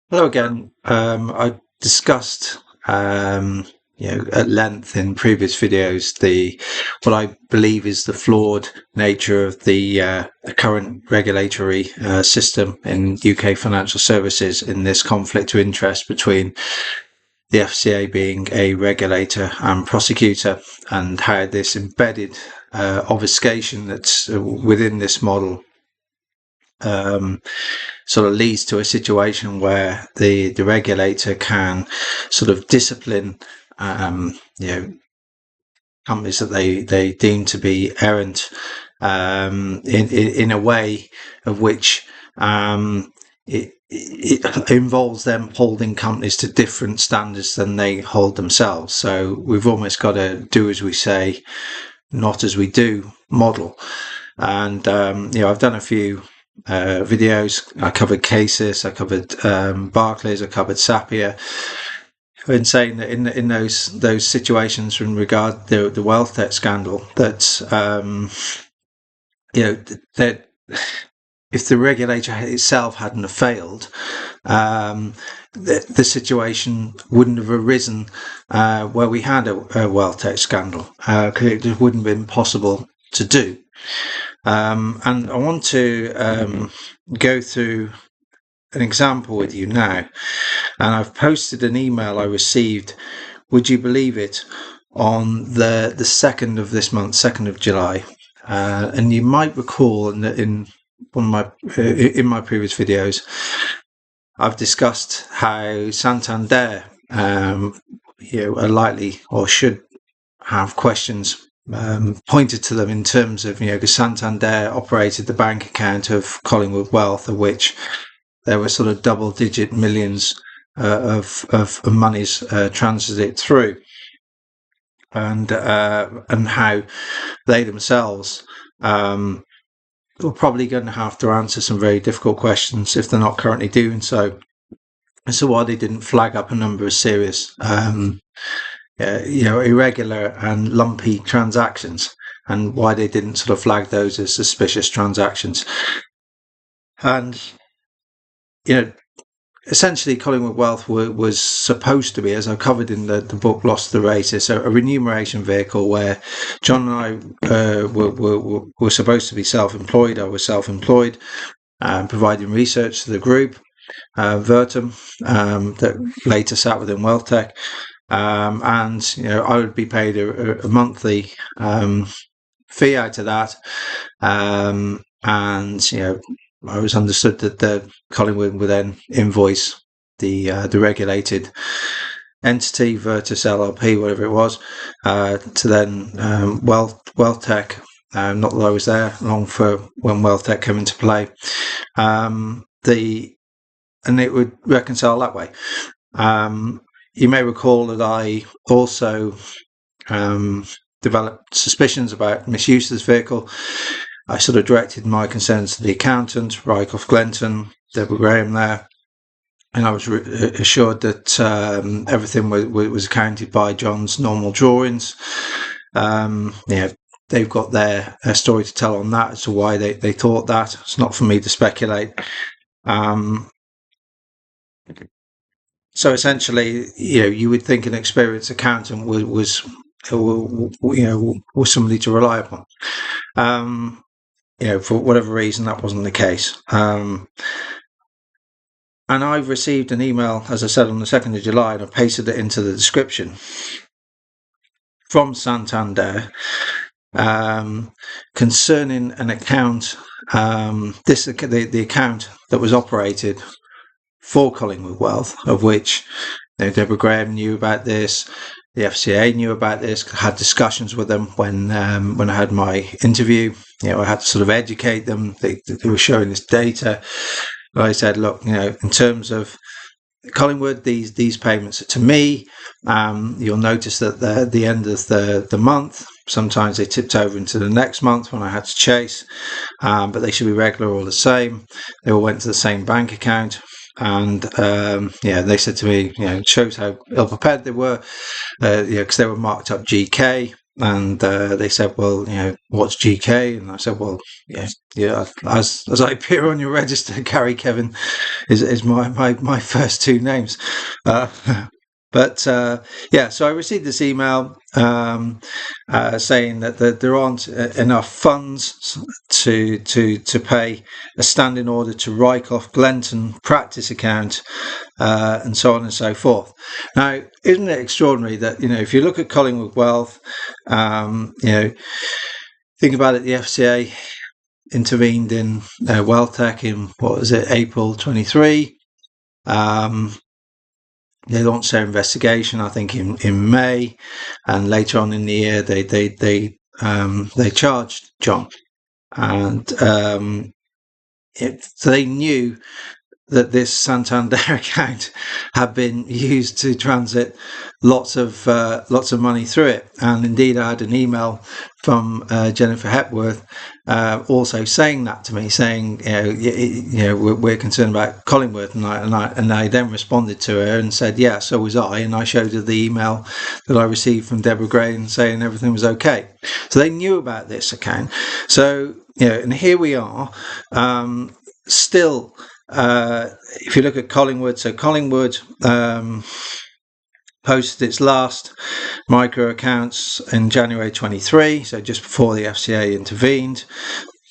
Hello again. I discussed, at length in previous videos what I believe is the flawed nature of the current regulatory system in UK financial services in this conflict of interest between the FCA being a regulator and prosecutor, and how this embedded obfuscation that's within this model sort of leads to a situation where the regulator can sort of discipline companies that they deem to be errant in a way of which it involves them holding companies to different standards than they hold themselves. So we've almost got to do as we say, not as we do model. And I've done a few videos. I covered cases, I covered Barclays, I covered Sapia, in saying that in those situations in regard to the wealth tech scandal, that that if the regulator itself hadn't have failed, the situation wouldn't have arisen where we had a wealth tech scandal, because it just wouldn't have been possible to do. And I want to go through an example with you now. And I've posted an email I received, would you believe it, on the 2nd of this month, 2nd of July. And you might recall in my previous videos, I've discussed how Santander are likely or should have questions pointed to them in terms of, because Santander operated the bank account of Collingwood Wealth, of which there were sort of double-digit millions of monies transited through, and how they themselves were probably going to have to answer some very difficult questions if they're not currently doing so. And so why they didn't flag up a number of serious irregular and lumpy transactions, and why they didn't sort of flag those as suspicious transactions. And essentially Collingwood Wealth was supposed to be, as I covered in the book Lost the Races, a remuneration vehicle where John and I were supposed to be self-employed. I was self-employed, providing research to the group, Vertum, that later sat within Wealth Tech. And I would be paid a monthly fee out of that, and I was understood that the Collingwood would then invoice the regulated entity, Virtus LLP, whatever it was, to then Wealth Tech. Not that I was there long for when Wealth Tech came into play, and it would reconcile that way. You may recall that I also developed suspicions about misuse of this vehicle. I sort of directed my concerns to the accountant, RYECROFT, GLENTON, Deborah Graham there, and I was assured that everything was accounted by John's normal drawings. They've got their story to tell on that as to why they thought that. It's not for me to speculate. So essentially, you would think an experienced accountant was somebody to rely upon. For whatever reason, that wasn't the case. And I've received an email, as I said, on the 2nd of July, and I've pasted it into the description, from Santander, concerning an account, the account that was operated for Collingwood Wealth, of which Deborah Graham knew about this, the FCA knew about this, had discussions with them when I had my interview. I had to sort of educate them. They were showing this data. I said, look, in terms of Collingwood, these payments are to me. You'll notice that at the end of the month, sometimes they tipped over into the next month when I had to chase, but they should be regular all the same. They all went to the same bank account. And they said to me, it shows how ill prepared they were, because they were marked up GK. and they said, well, what's GK? And I said, well, yeah, as I appear on your register, Gary Kevin is my first two names. But so I received this email saying that there aren't enough funds to pay a standing order to RYECROFT GLENTON practice account, and so on and so forth. Now, isn't it extraordinary that if you look at Collingwood Wealth, think about it, the FCA intervened in WealthTech in April 23. They launched their investigation, I think, in May, and later on in the year they charged John, and so they knew that this Santander account had been used to transit lots of money through it. And indeed, I had an email from Jennifer Hepworth also saying that to me, saying we're concerned about Collingwood, and I then responded to her and said, yeah, so was I, and I showed her the email that I received from Deborah Gray and saying everything was okay. So they knew about this account. So and here we are, still. If you look at Collingwood, so Collingwood posted its last micro accounts in January 23, so just before the FCA intervened.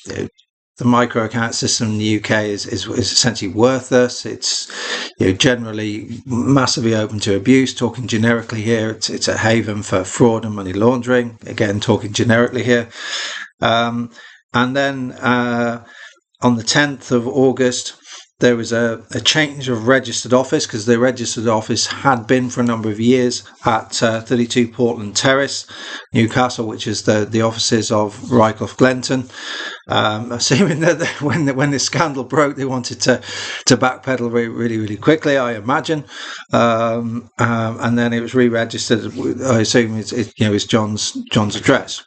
The micro account system in the UK is essentially worthless. It's generally massively open to abuse. Talking generically here, it's a haven for fraud and money laundering. Again, talking generically here. And then on the 10th of August, there was a change of registered office, because the registered office had been for a number of years at 32 Portland Terrace, Newcastle, which is the offices of RYECROFT GLENTON. Assuming that when this scandal broke, they wanted to backpedal really, really quickly, I imagine. And then it was re-registered. I assume it's John's address.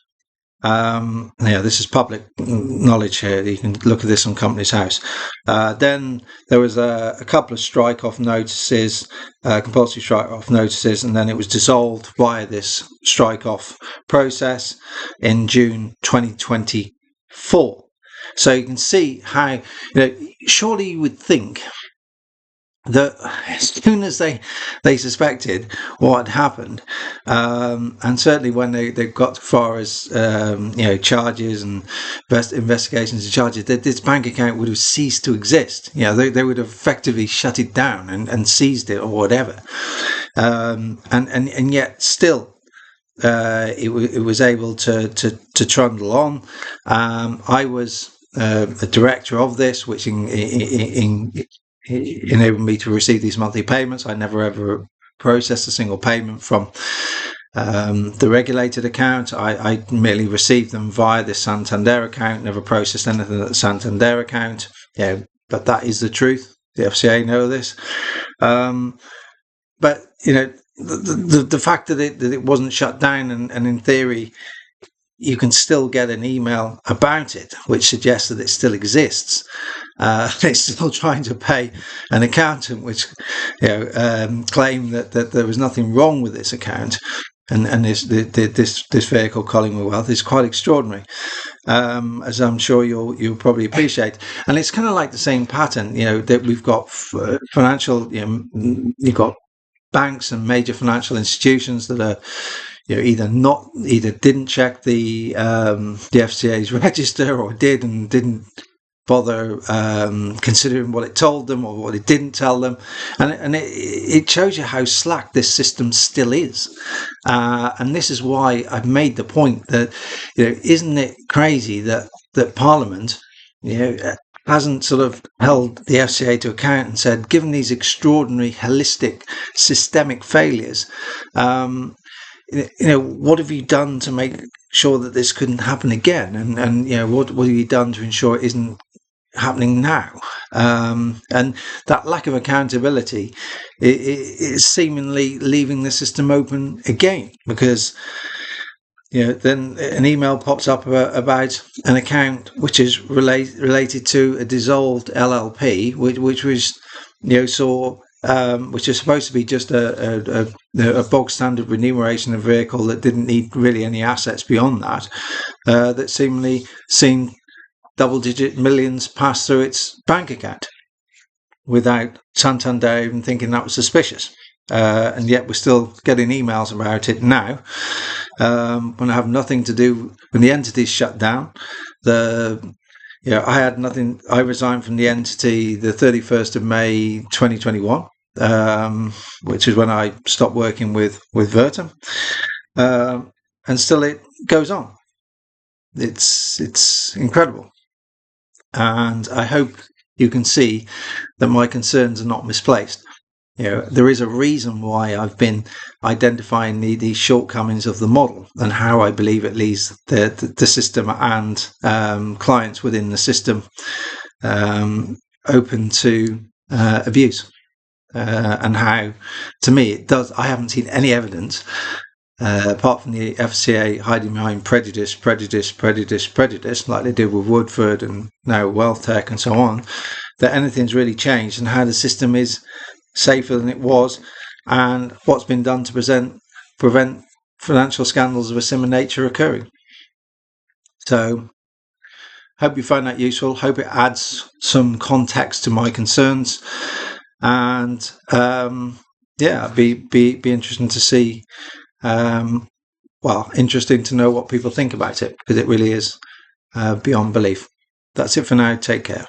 This is public knowledge here. You can look at this on Companies House. Then there was a couple of strike-off notices, compulsory strike-off notices, and then it was dissolved via this strike-off process in June 2024. So you can see how, surely you would think that as soon as they suspected what had happened, and certainly when they got as far as charges and investigations and charges, that this bank account would have ceased to exist. They would have effectively shut it down and seized it or whatever, and yet still it was able to trundle on. I was a director of this, which enabled me to receive these monthly payments. I never ever processed a single payment from the regulated account. I merely received them via the Santander account, never processed anything at the Santander account. But that is the truth. The FCA know this. But the fact that it wasn't shut down, and in theory you can still get an email about it, which suggests that it still exists. They're still trying to pay an accountant, which claim that there was nothing wrong with this account, and this vehicle, Collingwood Wealth, is quite extraordinary, as I'm sure you'll probably appreciate. And it's kind of like the same pattern, that we've got financial, you've got banks and major financial institutions that are either didn't check the FCA's register, or did and didn't bother considering what it told them or what it didn't tell them, and it shows you how slack this system still is. And this is why I've made the point that isn't it crazy that Parliament hasn't sort of held the FCA to account and said, given these extraordinary holistic systemic failures, what have you done to make sure that this couldn't happen again? And what have you done to ensure it isn't happening now? And that lack of accountability is seemingly leaving the system open again, because then an email pops up about an account which is related to a dissolved LLP, which was saw which is supposed to be just a bog standard remuneration of vehicle that didn't need really any assets beyond that, that seemingly seen double-digit millions pass through its bank account without Santander even thinking that was suspicious. And yet we're still getting emails about it now, when I have nothing to do, when the entity's shut down. I had nothing. I resigned from the entity the 31st of May 2021, which is when I stopped working with Vertum, and still it goes on. It's incredible, and I hope you can see that my concerns are not misplaced. There is a reason why I've been identifying these shortcomings of the model and how I believe it leaves the system and clients within the system open to abuse, and how, to me, it does. I haven't seen any evidence, apart from the FCA hiding behind prejudice, like they did with Woodford and now WealthTech and so on, that anything's really changed and how the system is safer than it was, and what's been done to prevent financial scandals of a similar nature occurring. So, hope you find that useful. Hope it adds some context to my concerns, and be interesting to see. Interesting to know what people think about it, because it really is beyond belief. That's it for now. Take care.